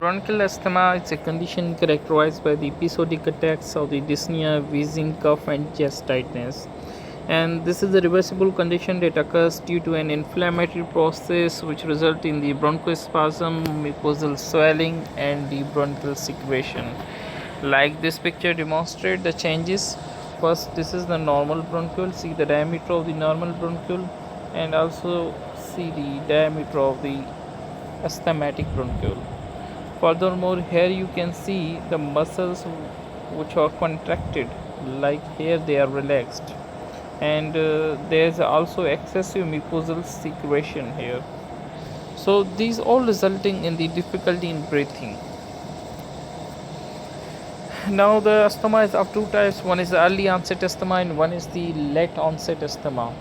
Bronchial asthma is a condition characterized by the episodic attacks of the dyspnea, wheezing, cough, and chest tightness. And this is a reversible condition that occurs due to an inflammatory process which results in the bronchospasm, mucosal swelling, and the bronchial secretion. Like this picture demonstrates the changes. First, this is the normal bronchiole. See the diameter of the normal bronchiole, and also see the diameter of the asthmatic bronchiole. Furthermore, here you can see the muscles which are contracted, like here they are relaxed, and there is also excessive mucosal secretion here. So these all resulting in the difficulty in breathing. Now the asthma is of two types. One is the early onset asthma and one is the late onset asthma.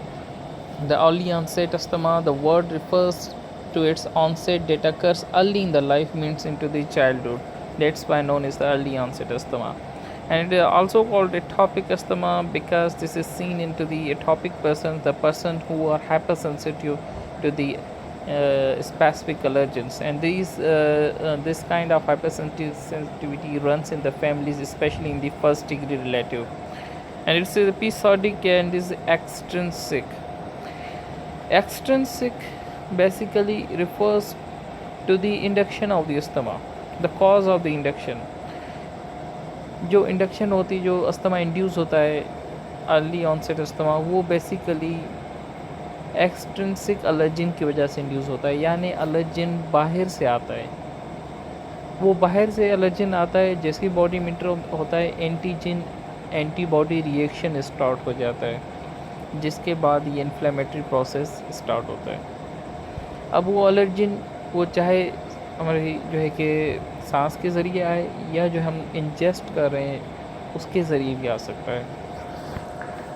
The early onset asthma, the word refers to its onset that occurs early in the life, means into the childhood. That's why known as the early onset asthma. And it is also called atopic asthma because this is seen into the atopic person, the person who are hypersensitive to the specific allergens. And this kind of hypersensitivity runs in the families, especially in the first degree relative. And it's episodic and is extrinsic. Extrinsic basically refers to the induction of the asthma, the cause of the induction. जो induction होती जो asthma induce होता है early onset asthma, वो basically extrinsic allergen की वजह से induce होता है, यानी एलर्जिन बाहर से आता है। वो बाहर से एलर्जिन आता है, जैसी बॉडी में इंटर होता है एंटीजन एंटीबॉडी रिएक्शन स्टार्ट हो जाता है, जिसके बाद ये इन्फ्लेमेटरी प्रोसेस स्टार्ट होता है। अब वो एलर्जिन वो चाहे हमारी जो है कि सांस के ज़रिए आए या जो हम इंजेस्ट कर रहे हैं उसके ज़रिए भी आ सकता है।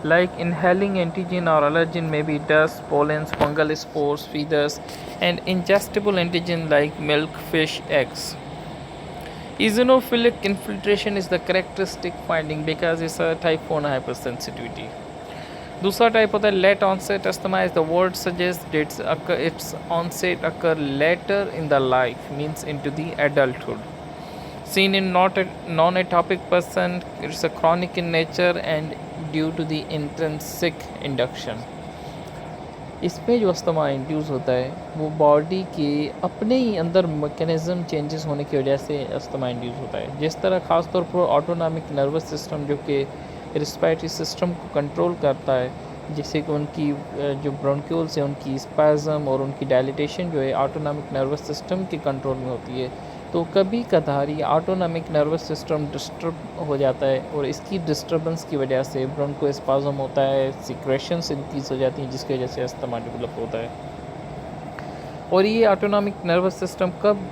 Like inhaling antigen or allergen may be dust, pollens, fungal spores, feathers, and ingestible antigen like milk, fish, eggs. Eosinophilic infiltration is the characteristic finding because it's a type 1 hypersensitivity. दूसरा type होता है late onset asthma. As the word suggest it's onset occur later in the life, means into the adulthood. Seen in non-atopic person, it's a chronic in nature and due to the intrinsic induction. इसमें जो asthma induce होता है वो body के अपने ही अंदर mechanism changes होने की वजह से अस्थमा इंड्यूस होता है. जिस तरह ख़ास तौर पर ऑटोनॉमिक नर्वस सिस्टम जो कि रिस्पायरेटरी सिस्टम को कंट्रोल करता है, जिससे कि उनकी जो ब्रोंक्यूल्स है उनकी स्पैज़म और उनकी डायलिटेशन जो है ऑटोनॉमिक नर्वस सिस्टम के कंट्रोल में होती है. तो कभी कभार ये ऑटोनॉमिक नर्वस सिस्टम डिस्टर्ब हो जाता है और इसकी डिस्टर्बेंस की वजह से ब्रोंकोस्पाज्म होता है, सिक्रेशंस इंक्रीज हो जाती हैं, जिसकी वजह से अस्थमा डेवलप होता है. और ये ऑटोनॉमिक नर्वस सिस्टम कब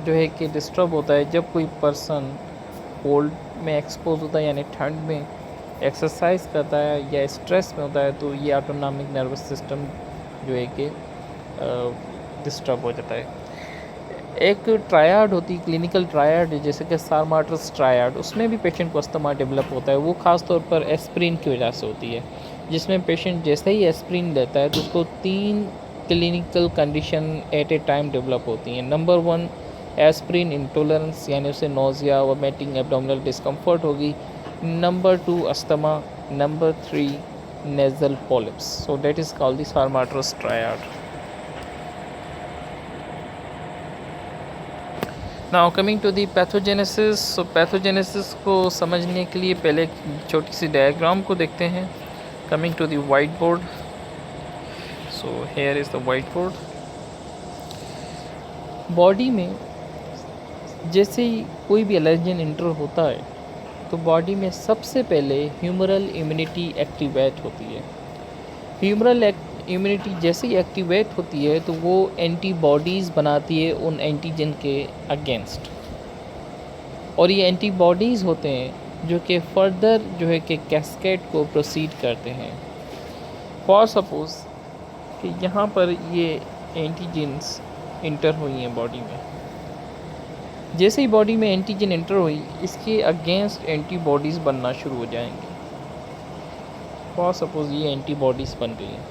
जो है कि डिस्टर्ब होता है, जब कोई पर्सन कोल्ड में एक्सपोज होता है यानी ठंड में एक्सरसाइज करता है या स्ट्रेस में होता है, तो ये ऑटोनॉमिक नर्वस सिस्टम जो है कि डिस्टर्ब हो जाता है. एक ट्रायड होती क्लिनिकल ट्रायड, जैसे कि सारमाटस ट्रायड, उसमें भी पेशेंट को अस्थमा डेवलप होता है. वो ख़ास तौर पर एस्प्रिन की वजह से होती है, जिसमें पेशेंट जैसे ही एस्प्रिन लेता है तो उसको 3 clinical condition at a time develop होती हैं. नंबर 1 एस्प्रिन इंटॉलरेंस, यानी उसे नोज़िया, वोमिटिंग, एब्डोमिनल डिस्कम्फर्ट होगी. Number 2 asthma. Number 3 nasal polyps. So that is called the Samter's triad. Now coming to the pathogenesis. So pathogenesis को समझने के लिए पहले एक छोटी सी डायग्राम को देखते हैं. Coming to the whiteboard. So here is the whiteboard. Body में जैसे ही कोई भी एलर्जन इंटर होता है तो बॉडी में सबसे पहले ह्यूमरल इम्यूनिटी एक्टिवेट होती है. ह्यूमरल इम्यूनिटी जैसे ही एक्टिवेट होती है तो वो एंटीबॉडीज़ बनाती है उन एंटीजन के अगेंस्ट, और ये एंटीबॉडीज़ होते हैं जो कि फर्दर जो है कि कैस्केड को प्रोसीड करते हैं. फॉर सपोज़ कि यहाँ पर ये एंटीजन्स इंटर हुई हैं बॉडी में. जैसे ही बॉडी में एंटीजन इंटर हुई, इसके अगेंस्ट एंटीबॉडीज़ बनना शुरू हो जाएंगी. फॉर सपोज़ ये एंटीबॉडीज़ बन गई हैं.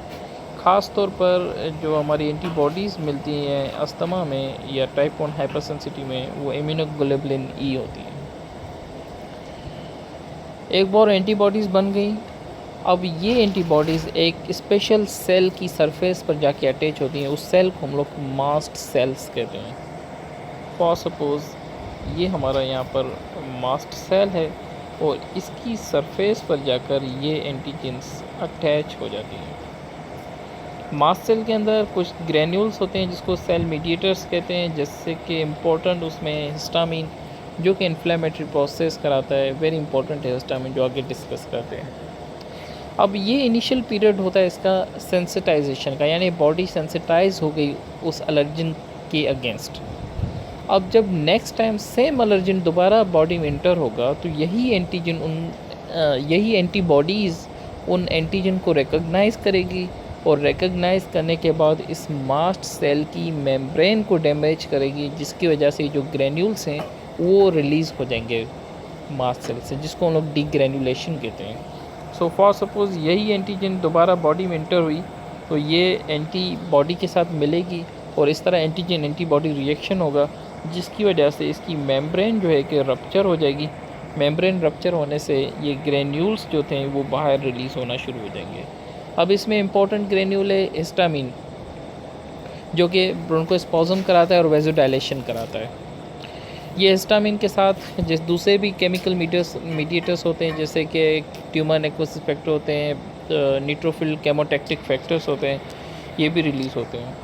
ख़ास तौर पर जो हमारी एंटीबॉडीज़ मिलती हैं अस्थमा में या टाइप 1 हाइपरसेंसिटिविटी में, वो इम्यूनोग्लोबुलिन ई होती है। एक बार एंटीबॉडीज़ बन गई, अब ये एंटीबॉडीज़ एक स्पेशल सेल की सरफेस पर जाके अटैच होती हैं। उस सेल को हम लोग मास्ट सेल्स कहते हैं। फॉर सपोज़ ये हमारा यहाँ पर मास्ट सेल है और इसकी सरफेस पर जाकर ये एंटीजेंस अटैच हो जाती हैं। मास्ट सेल के अंदर कुछ ग्रैन्यूल्स होते हैं जिसको सेल मीडिएटर्स कहते हैं, जैसे कि इम्पोर्टेंट उसमें हिस्टामिन जो कि इन्फ्लेमेटरी प्रोसेस कराता है। वेरी इंपॉर्टेंट है हिस्टामिन, जो आगे डिस्कस करते हैं। अब ये इनिशियल पीरियड होता है इसका सेंसिटाइजेशन का, यानी बॉडी सेंसिटाइज हो गई उस एलर्जन के अगेंस्ट। अब जब नेक्स्ट टाइम सेम एलर्जन दोबारा बॉडी में इंटर होगा तो यही एंटीबॉडीज़ उन एंटीजन को रिकॉग्नाइज़ करेगी और रिकॉग्नाइज़ करने के बाद इस मास्ट सेल की मेम्ब्रेन को डैमेज करेगी, जिसकी वजह से जो ग्रैन्यूल्स हैं वो रिलीज़ हो जाएंगे मास्ट सेल से, जिसको हम लोग डीग्रैन्युलेशन कहते हैं। सो फॉर सपोज़ यही एंटीजन दोबारा बॉडी में इंटर हुई तो ये एंटीबॉडी के साथ मिलेगी और इस तरह एंटीजन एंटीबॉडी रिएक्शन होगा, जिसकी वजह से इसकी मेम्ब्रेन जो है कि रप्चर हो जाएगी। मेम्ब्रेन रप्चर होने से ये ग्रैन्यूल्स जो थे वो बाहर रिलीज़ होना शुरू हो जाएंगे। अब इसमें इंपॉर्टेंट ग्रैन्यूल है हिस्टामिन, जो कि ब्रोंकोस्पाज़म कराता है और वेज़ोडाइलेशन कराता है। ये हिस्टामिन के साथ जिस दूसरे भी केमिकल मीडिएटर्स होते हैं, जैसे कि ट्यूमर नेक्रोसिस फैक्टर होते हैं, न्यूट्रोफिल केमोटैक्टिक फैक्टर्स होते हैं, ये भी रिलीज़ होते हैं।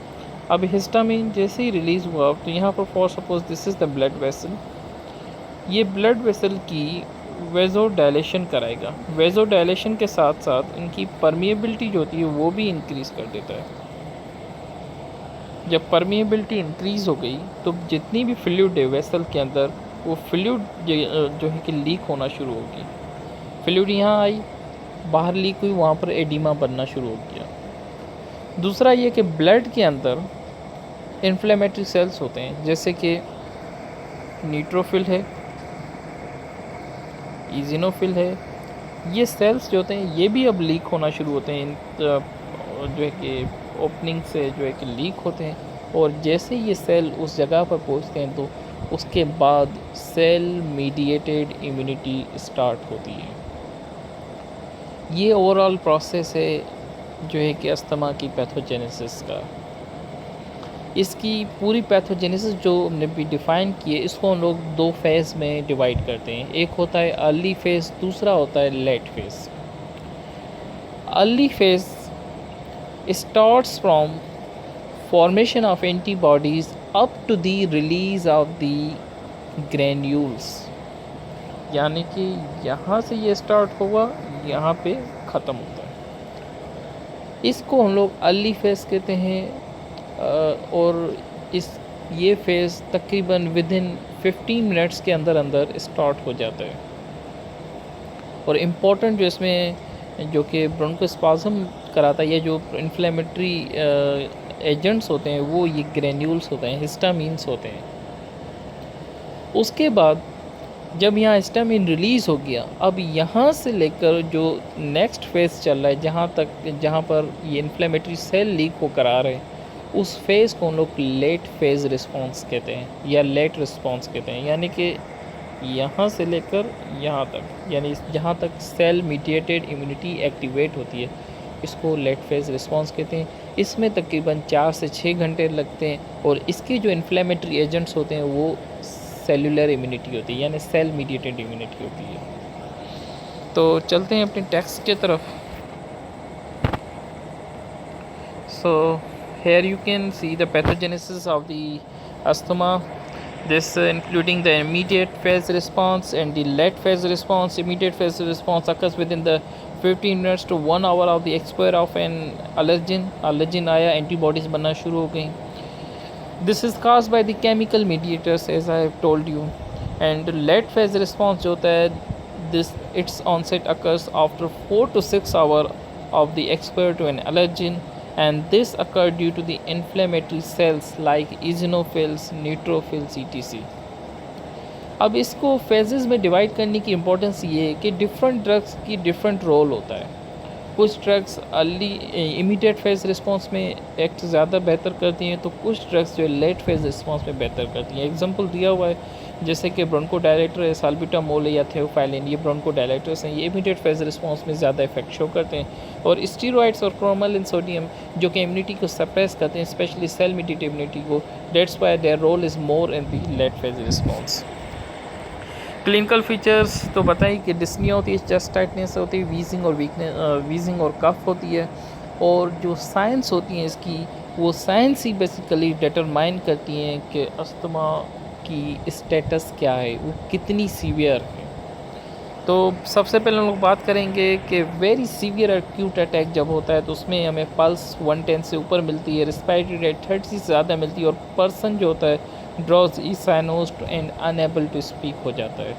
अब हिस्टामिन जैसे ही रिलीज़ हुआ तो यहाँ पर for suppose this is the blood vessel, ये ब्लड वेसल की वेज़ोडाइलेशन कराएगा। वेज़ोडाइलेशन के साथ साथ इनकी परमिएबिलिटी जो होती है वो भी इंक्रीज़ कर देता है। जब परमिएबिलिटी इंक्रीज़ हो गई तो जितनी भी फ्लूइड है वेसल के अंदर, वो फ्लूइड जो है कि लीक होना शुरू होगी। फ्लूइड यहाँ आई, बाहर लीक हुई, वहाँ पर एडिमा बनना शुरू हो गया। दूसरा ये कि ब्लड के अंदर इन्फ्लेमेटरी सेल्स होते हैं, जैसे कि न्यूट्रोफिल है, इजिनोफिल है। ये सेल्स जो होते हैं ये भी अब लीक होना शुरू होते हैं, जो है कि ओपनिंग से जो है कि लीक होते हैं। और जैसे ये सेल उस जगह पर पहुंचते हैं तो उसके बाद सेल मीडिएटेड इम्यूनिटी स्टार्ट होती है। ये ओवरऑल प्रोसेस है जो है कि अस्थमा की पैथोजेनेसिस का। इसकी पूरी पैथोजेनेसिस जो हमने भी डिफ़ाइन की है, इसको हम लोग दो फेज़ में डिवाइड करते हैं। एक होता है अर्ली फेज़, दूसरा होता है late phase. Early phase starts from formation of antibodies up to the release of the granules, यानी कि यहाँ से ये स्टार्ट होगा, यहाँ पे ख़त्म होता है। इसको हम लोग अर्ली फेज़ कहते हैं। और ये फेज़ तकरीबन विदिन 15 मिनट्स के अंदर अंदर स्टार्ट हो जाता है। और इम्पोर्टेंट जो इसमें जो कि ब्रोंकोस्पाज़म कराता है, ये जो इन्फ्लेमेटरी एजेंट्स होते हैं वो ये ग्रैन्यूल्स होते हैं, हिस्टामीन्स होते हैं। उसके बाद जब यहाँ हिस्टामिन रिलीज़ हो गया, अब यहाँ से लेकर जो नेक्स्ट फेज़ चल रहा है, जहाँ पर ये इन्फ्लेमेटरी सेल लीक होकर आ रहे हैं, उस फेज़ को हम लोग लेट फेज़ रिस्पॉन्स कहते हैं या लेट रिस्पॉन्स कहते हैं। यानी कि यहाँ से लेकर यहाँ तक, यानी जहाँ तक सेल मीडिएटेड इम्यूनिटी एक्टिवेट होती है, इसको लेट फेज़ रिस्पॉन्स कहते हैं। इसमें तकरीबन 4 से 6 घंटे लगते हैं और इसके जो इन्फ्लेमेटरी एजेंट्स होते हैं वो सेलुलर इम्यूनिटी होती है, यानी सेल मीडिएटेड इम्यूनिटी होती है। तो चलते हैं अपने टेक्स्ट की तरफ। सो here you can see the pathogenesis of the asthma, this including the immediate phase response and the late phase response. Immediate phase response occurs within the 15 minutes to 1 hour of the exposure of an allergen आया, antibodies बनना शुरू हो गई। This is caused by the chemical mediators, as I have told you. And late phase response जो होता है, its onset occurs after 4 to 6 hours of the exposure to an allergen, and this occurred due to the inflammatory cells like eosinophils, neutrophils, etc. अब इसको phases में divide करने की importance ये है कि डिफरेंट ड्रग्स की डिफरेंट रोल होता है। कुछ drugs early immediate phase response में एक्ट ज़्यादा बेहतर करती हैं, तो कुछ ड्रग्स जो लेट फेज़ रिस्पॉन्स में बेहतर करती हैं। एग्जांपल दिया हुआ है जैसे कि ब्रोंकोडायलेटर है, साल्बिटामोल या थियोफाइलिन, ये ब्रोंकोडायलेटर्स हैं, ये इमीडिएट फेज़ रिस्पॉन्स में ज़्यादा इफेक्ट शो करते हैं। और स्टीरॉइड्स और क्रोमलिन सोडियम जो कि इम्यूनिटी को सप्रेस करते हैं, स्पेशली सेल मीडिएटेड इम्यूनिटी को, that's why their role is more in the late phase response. Clinical features तो बताइए कि डिस्निया होती है, चेस्ट टाइटनेस होती है, वीजिंग और कफ होती है। और जो साइंस होती हैं इसकी, वो साइंस ही बेसिकली डिटरमाइन करती हैं कि अस्थमा की स्टेटस क्या है, वो कितनी सीवियर है। तो सबसे पहले हम लोग बात करेंगे कि वेरी सीवियर एक्यूट अटैक जब होता है तो उसमें हमें पल्स 110 से ऊपर मिलती है, रिस्पायरेटरी रेट 30 से ज़्यादा मिलती है, और पर्सन जो होता है drowsy cyanosed and unable to speak हो जाता है।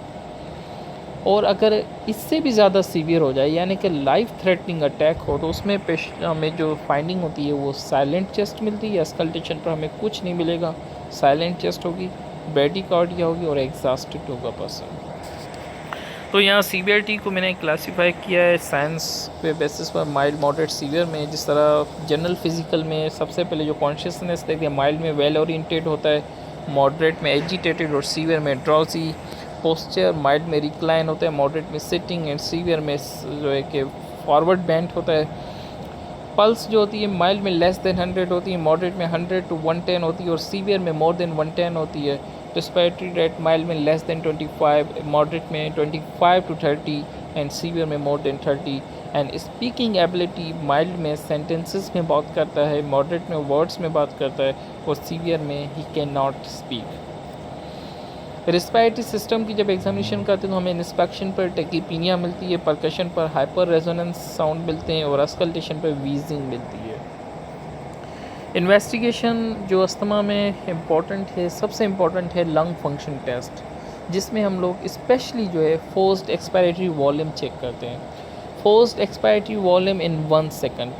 और अगर इससे भी ज़्यादा सीवियर हो जाए, यानी कि लाइफ थ्रेटनिंग अटैक हो, तो उसमें हमें जो फाइंडिंग होती है वो साइलेंट चेस्ट मिलती है। स्कल्टेशन पर हमें कुछ नहीं मिलेगा, साइलेंट चेस्ट होगी, ब्रेडिकार्डिया होगी और एग्जॉस्टेड होगा पर्सन। तो यहाँ सीवियरिटी को मैंने क्लासीफाई किया है साइंस पे बेसिस पर, माइल्ड, मॉडरेट, सीवियर में। जिस तरह जनरल फिजिकल में सबसे पहले जो कॉन्शियसनेस देखते हैं, माइल्ड में वेल ओरिएंटेड होता है, मॉडरेट में एजिटेटेड और सीवियर में ड्रॉजी। पोस्चर माइल्ड में रिक्लाइन होता है, मॉडरेट में सिटिंग एंड सीवियर में जो है कि फॉरवर्ड बेंट होता है। पल्स जो होती है माइल्ड में लेस देन 100 होती है, मॉडरेट में 100 to 110 होती है और सीवियर में मोर देन 110 होती है। रिस्पायरेटरी रेट माइल्ड में लेस देन 25, मॉडरेट में 25 to 30 एंड सीवियर में more than 30। And speaking ability mild में सेंटेंसेस में बात करता है, मॉडरेट में वर्ड्स में बात करता है और सीवियर में he can not speak. Respiratory system की जब एग्जामिनेशन करते हैं तो हमें इंस्पेक्शन पर टेकीपीनिया मिलती है, परकशन पर हाइपर रेजोनेंस साउंड मिलते हैं और अस्कल्टेशन पर वीजिंग मिलती है। इन्वेस्टिगेशन जो अस्थमा में इम्पॉर्टेंट है, सबसे इम्पॉर्टेंट है लंग फंक्शन टेस्ट, जिसमें हम लोग स्पेशली जो है फोर्स्ड एक्सपायरेटरी वॉल्यूम चेक करते हैं। Forced expiratory volume in 1 second,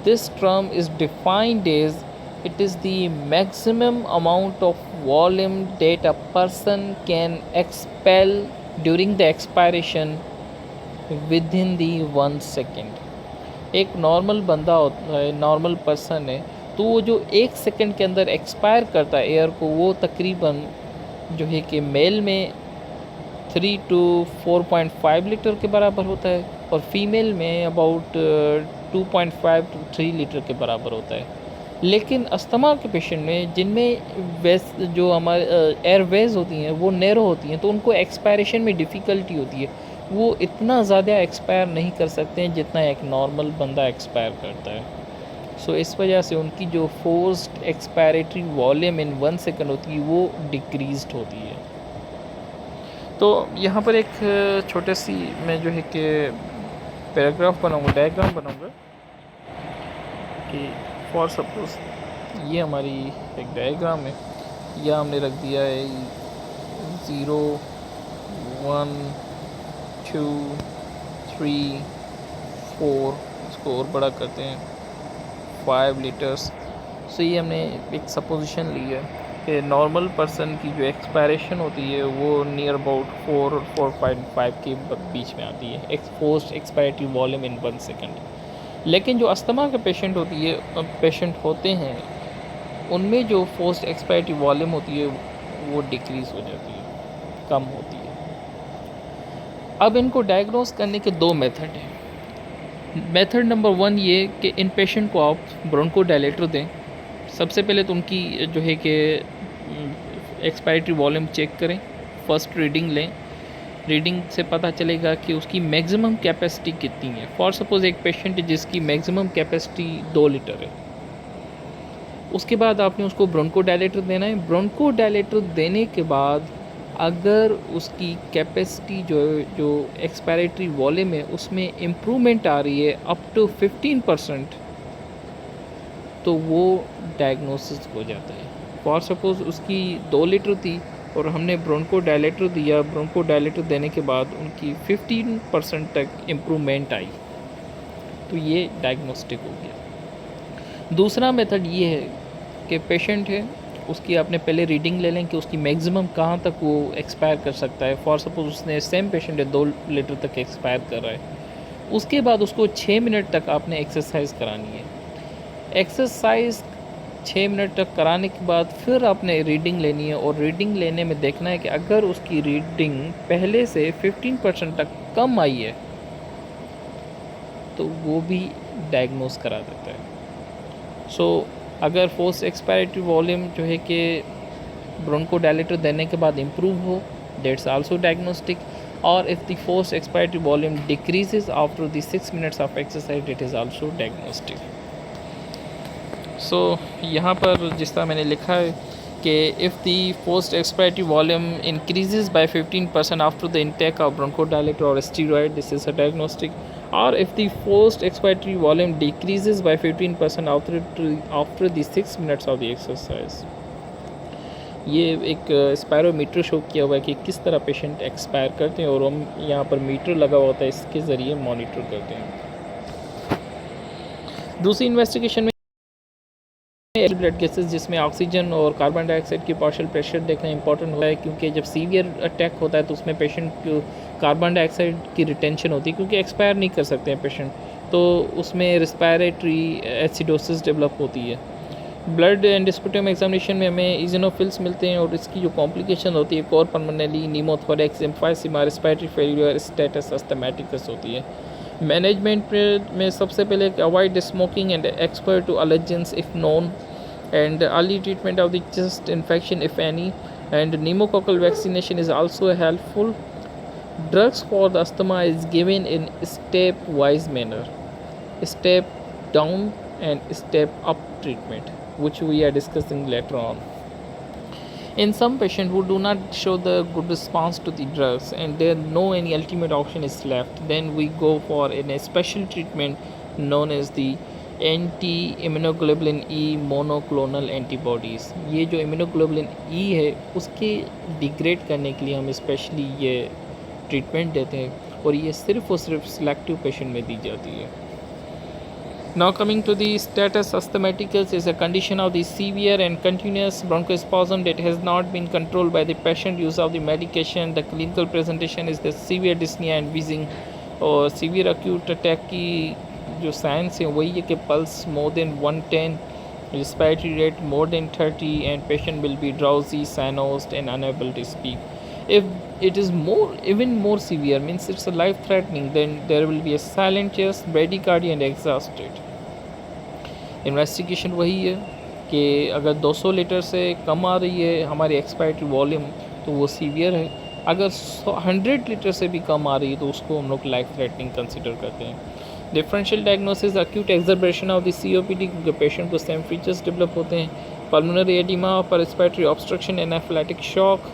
this term is defined as it is the maximum amount of volume that a person can expel during the expiration within the 1 second। एक normal बंदा होता है, normal person है, तो वो जो 1 second के अंदर एक्सपायर करता है एयर को, वो तकरीबन जो है कि मेल में 3 to 4.5 लीटर के बराबर होता है और फीमेल में अबाउट 2.5 to 3 लीटर के बराबर होता है। लेकिन अस्थमा के पेशेंट में जिनमें जो हमारे एयरवेज होती हैं वो नैरो होती हैं, तो उनको एक्सपायरेशन में डिफ़िकल्टी होती है, वो इतना ज़्यादा एक्सपायर नहीं कर सकते हैं जितना एक नॉर्मल बंदा एक्सपायर करता है। सो इस वजह से उनकी जो forced expiratory volume in 1 second होती है वो डिक्रीज्ड होती है। तो यहाँ पर एक छोटे सी मैं जो है कि पैराग्राफ बनाऊँगा, डायग्राम बनाऊँगा कि फॉर सपोज ये हमारी एक डायग्राम है, यह हमने रख दिया है 0 1 2 3 4, इसको और बड़ा करते हैं 5 लीटर्स। सो ये हमने एक सपोजिशन ली है कि नॉर्मल पर्सन की जो एक्सपायरेशन होती है वो नियर अबाउट 4 और 4.5 के बीच में आती है, exposed expiratory volume in 1 second. लेकिन जो अस्थमा के पेशेंट होते हैं उनमें जो फोर्स्ड एक्सपायरेटरी वॉल्यूम होती है वो डिक्रीज़ हो जाती है, कम होती है। अब इनको डायग्नोस करने के 2 मेथड हैं। मेथड नंबर 1 ये कि इन पेशेंट को आप ब्रोंकोडायलेटर दें। सबसे पहले तो उनकी जो है कि एक्सपायरेटरी वॉल्यूम चेक करें, फर्स्ट रीडिंग लें, रीडिंग से पता चलेगा कि उसकी मैक्सिमम कैपेसिटी कितनी है। फॉर सपोज़ एक पेशेंट जिसकी मैक्सिमम कैपेसिटी 2 लीटर है, उसके बाद आपने उसको ब्रोंकोडायलेटर देना है। ब्रोंकोडायलेटर देने के बाद अगर उसकी कैपेसिटी जो एक्सपायरेटरी वॉल्यूम है उसमें इम्प्रूवमेंट आ रही है अप टू 15%, तो वो डायग्नोसिस हो जाता है। फॉर सपोज़ उसकी 2 लीटर थी और हमने ब्रोंकोडायलेटर दिया, ब्रोंकोडायलेटर देने के बाद उनकी 15% तक इम्प्रूवमेंट आई, तो ये डायग्नोस्टिक हो गया। दूसरा मेथड ये है कि पेशेंट है उसकी आपने पहले रीडिंग ले लें कि उसकी मैक्सिमम कहाँ तक वो एक्सपायर कर सकता है। फॉर सपोज़ उसने सेम पेशेंट है 2 लीटर तक एक्सपायर कर रहा है, उसके बाद उसको 6 मिनट तक आपने एक्सरसाइज करानी है। एक्सरसाइज 6 मिनट तक कराने के बाद फिर आपने रीडिंग लेनी है, और रीडिंग लेने में देखना है कि अगर उसकी रीडिंग पहले से 15% तक कम आई है तो वो भी डायग्नोस करा देता है। सो अगर फोर्स एक्सपायरेटरी वॉल्यूम जो है कि ब्रोंकोडायलेटर देने के बाद इम्प्रूव हो, दैट्स आल्सो डायग्नोस्टिक। और if the force expiratory volume decreases after the 6 minutes of exercise, it is also diagnostic. So यहाँ पर जिस तरह मैंने लिखा है कि if the forced expiratory volume increases by 15% after the intake of bronchodilator और steroid, this is a diagnostic. और if the forced expiratory volume decreases by 15% after the 6 minutes of the exercise. ये एक स्पायरोमीटर शो किया हुआ है कि किस तरह पेशेंट एक्सपायर करते हैं, और हम यहाँ पर मीटर लगा हुआ होता है, इसके ज़रिए मॉनिटर करते हैं। दूसरी इन्वेस्टिगेशन में ब्लड गैसेस जिसमें ऑक्सीजन और कार्बन डाइऑक्साइड की पार्शियल प्रेशर देखना इंपॉर्टेंट होता है, क्योंकि जब सीवियर अटैक होता है तो उसमें पेशेंट को कार्बन डाइऑक्साइड की रिटेंशन होती है, क्योंकि एक्सपायर नहीं कर सकते हैं पेशेंट, तो उसमें रिस्पायरेटरी एसिडोसिस डेवलप होती है। ब्लड एंड स्पुटम एग्जामिनेशन में हमें इजोनोफिल्स मिलते हैं, और इसकी जो कॉम्प्लिकेशन होती है cor pulmonary, pneumothorax, emphysema, respiratory failure, status asthmaticus होती है। मैनेजमेंट में सबसे पहले avoid smoking and exposure to allergens if known, and early treatment of the chest infection if any, and pneumococcal vaccination is also helpful. Drugs for the asthma is given in step-wise manner, step down and step up treatment, which we are discussing later on. In some patients who do not show the good response to the drugs and there no any ultimate option is left, then we go for a special treatment known as the anti immunoglobulin E monoclonal antibodies. ये जो immunoglobulin E है उसके degrade करने के लिए हम specially ये treatment देते हैं, और ये सिर्फ़ और सिर्फ सिलेक्टिव पेशेंट में दी जाती है। Now coming to the status asthmaticus is a condition of the severe and continuous bronchospasm that has not been controlled by the patient use of the medication. The clinical presentation is the severe dyspnea and wheezing, और severe acute attack की जो science है वही है कि pulse more than 110, respiratory rate more than 30, and patient will be drowsy, cynosed and unable to speak. If it is even more severe, means it's a life threatening, then there will be a silent chest, bradycardia and exhausted. Investigation वही है कि अगर 200 litre से कम आ रही है हमारी expiratory volume तो वो सीवियर है, अगर 100 लीटर से भी कम आ रही है तो उसको हम लोग लाइफ थ्रेटनिंग कंसिडर करते हैं। Differential diagnosis acute exacerbation of the COPD, क्योंकि पेशेंट को सेम फीचर्स डेवलप होते हैं। पल्मोनरी एडिमा, पर respiratory obstruction, anaphylactic shock.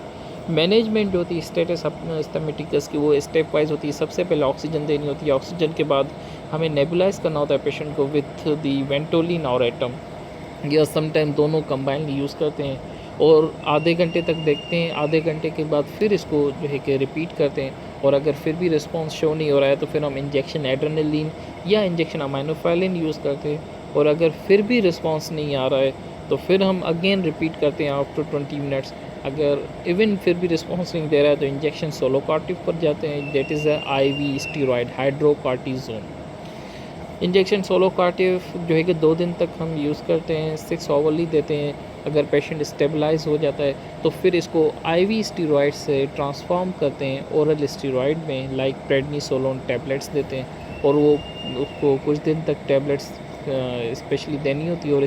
Management जो होती है स्टेटस अस्थमैटिकस की वो स्टेप वाइज होती है। सबसे पहले ऑक्सीजन देनी होती है, ऑक्सीजन के बाद हमें नेबुलाइज करना होता है पेशेंट को विथ दी वेंटोलिन और एटम, या समटाइम दोनों कंबाइनली यूज़ करते हैं, और आधे घंटे तक देखते हैं। आधे घंटे के बाद फिर इसको जो है कि रिपीट करते हैं, और अगर फिर भी रिस्पॉन्स शो नहीं हो रहा है तो फिर हम इंजेक्शन एड्रेनलिन या इंजेक्शन अमाइनोफाइलिन यूज़ करते हैं, और अगर फिर भी रिस्पॉन्स नहीं आ रहा है तो फिर हम अगेन रिपीट करते हैं आफ्टर 20 मिनट्स। अगर इवन फिर भी रिस्पॉन्स नहीं दे रहा है तो इंजेक्शन सोलोकार्टिव पर जाते हैं, that is IV steroid hydrocortisone. Injection Solucortef जो है कि 2 दिन तक हम यूज़ करते हैं, 6 ओवरली देते हैं। अगर पेशेंट स्टेबलाइज हो जाता है तो फिर इसको IV स्टीरॉयड से ट्रांसफॉर्म करते हैं ओरल स्टीरॉयड में, लाइक प्रेडनिसोलोन टैबलेट्स देते हैं, और वो उसको कुछ दिन तक टैबलेट्स स्पेशली देनी होती है, और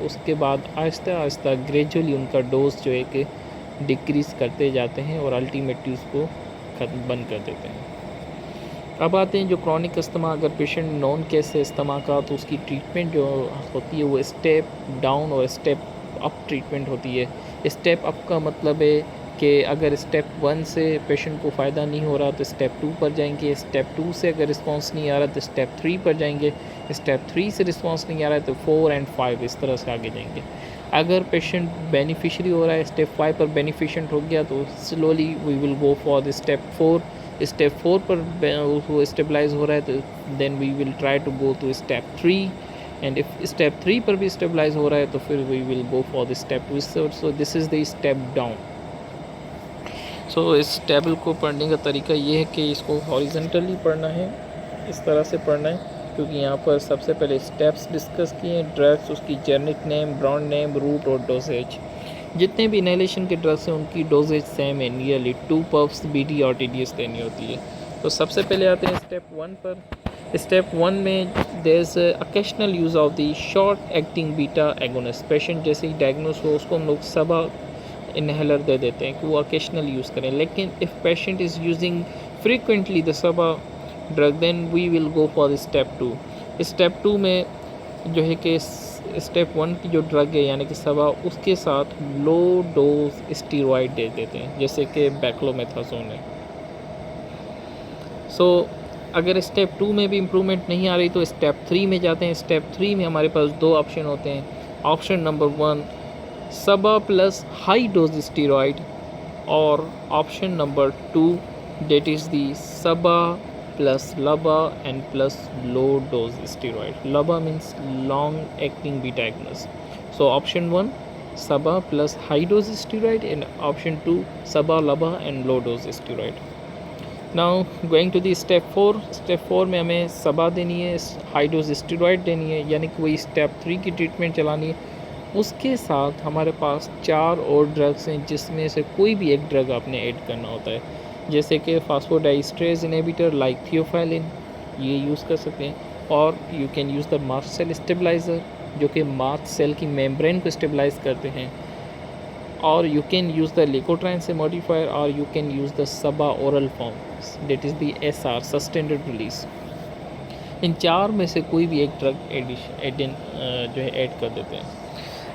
उसके बाद आहिस्ता आहिस्ता ग्रेजुअली उनका डोज जो है कि डिक्रीज़ करते जाते हैं, और अल्टीमेटली उसको ख़त्म बंद कर देते हैं। अब आते हैं जो क्रॉनिक अस्थमा, अगर पेशेंट नॉन केस है अस्थमा का तो उसकी ट्रीटमेंट जो होती है वो स्टेप डाउन और स्टेप अप ट्रीटमेंट होती है। स्टेप अप का मतलब है कि अगर स्टेप 1 से पेशेंट को फ़ायदा नहीं हो रहा तो स्टेप 2 पर जाएंगे, स्टेप 2 से अगर रिस्पांस नहीं आ रहा तो स्टेप 3 पर जाएंगे, स्टेप 3 से रिस्पांस नहीं आ रहा है तो 4 और 5 इस तरह से आगे जाएंगे। अगर पेशेंट बेनिफिशियरी हो रहा है, स्टेप 5 पर बेनिफिशेंट हो गया तो slowly we will go for the step 4। Step 4 पर वो स्टेबलाइज हो रहा है तो then we will try to go to step 3, and if step 3 पर भी स्टेबलाइज हो रहा है तो फिर we will go for the step 2। So this is the step down. So इस टेबल को पढ़ने का तरीका ये है कि इसको हॉरिजेंटली पढ़ना है, इस तरह से पढ़ना है, क्योंकि यहाँ पर सबसे पहले स्टेप्स डिस्कस किए हैं, ड्रग्स, उसकी generic name, brand name, route और डोजेज। जितने भी इनहेलेशन के ड्रग्स हैं उनकी डोजेज सेम है, नियरली 2 पफ्स BD और TDS देनी होती है। तो सबसे पहले आते हैं स्टेप 1 पर। स्टेप 1 में there is occasional use of the short acting beta agonist. Patient जैसे ही डायग्नोस हो उसको हम लोग सबा इनहेलर दे देते हैं कि वो ओकेशनल यूज़ करें। लेकिन if patient is using frequently the SABA drug, then we will go for the step 2। Step 2 में जो है कि स्टेप 1 की जो ड्रग है यानी कि सबा, उसके साथ लो डोज स्टीरॉयड दे देते हैं जैसे कि बैक्लोमेथाजोन है। सो अगर स्टेप 2 में भी इम्प्रूवमेंट नहीं आ रही तो स्टेप 3 में जाते हैं। स्टेप 3 में हमारे पास 2 ऑप्शन होते हैं। ऑप्शन नंबर 1 सबा प्लस हाई डोज स्टीरॉयड, और option number 2 that is the SABA plus LABA and plus low dose steroid. LABA means long acting beta agonist. So option 1 SABA plus high dose steroid, and option 2 SABA, LABA and low dose steroid. Now going to the step 4. Step 4 में हमें SABA देनी है, high dose steroid देनी है, यानी कि वही step 3 की ट्रीटमेंट चलानी है। उसके साथ हमारे पास 4 और ड्रग्स हैं जिसमें से कोई भी एक ड्रग आपने ऐड करना होता है, जैसे कि फास्फोडाइस्ट्रेज इनहिबिटर लाइक थियोफाइलिन, ये यूज़ कर सकते हैं। और you can use the mast cell stabiliser जो कि मास्ट सेल की मेम्ब्रेन को स्टेबलाइज करते हैं। और you can use the leukotriene से मॉडिफायर, और you can use the SABA oral form that is the SR sustained release. इन 4 में से कोई भी एक ड्रग जो है ऐड कर देते हैं।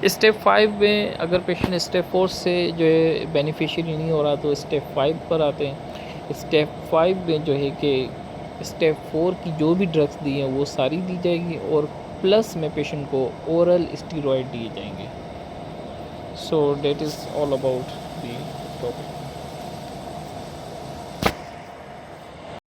स्टेप 5 में अगर पेशेंट स्टेप 4 से जो है बेनिफिशियरी नहीं हो रहा तो स्टेप 5 पर आते हैं। स्टेप 5 में जो है कि स्टेप 4 की जो भी ड्रग्स दी हैं वो सारी दी जाएगी, और प्लस में पेशेंट को ओरल स्टीरॉयड दिए जाएंगे। सो that is all about the topic.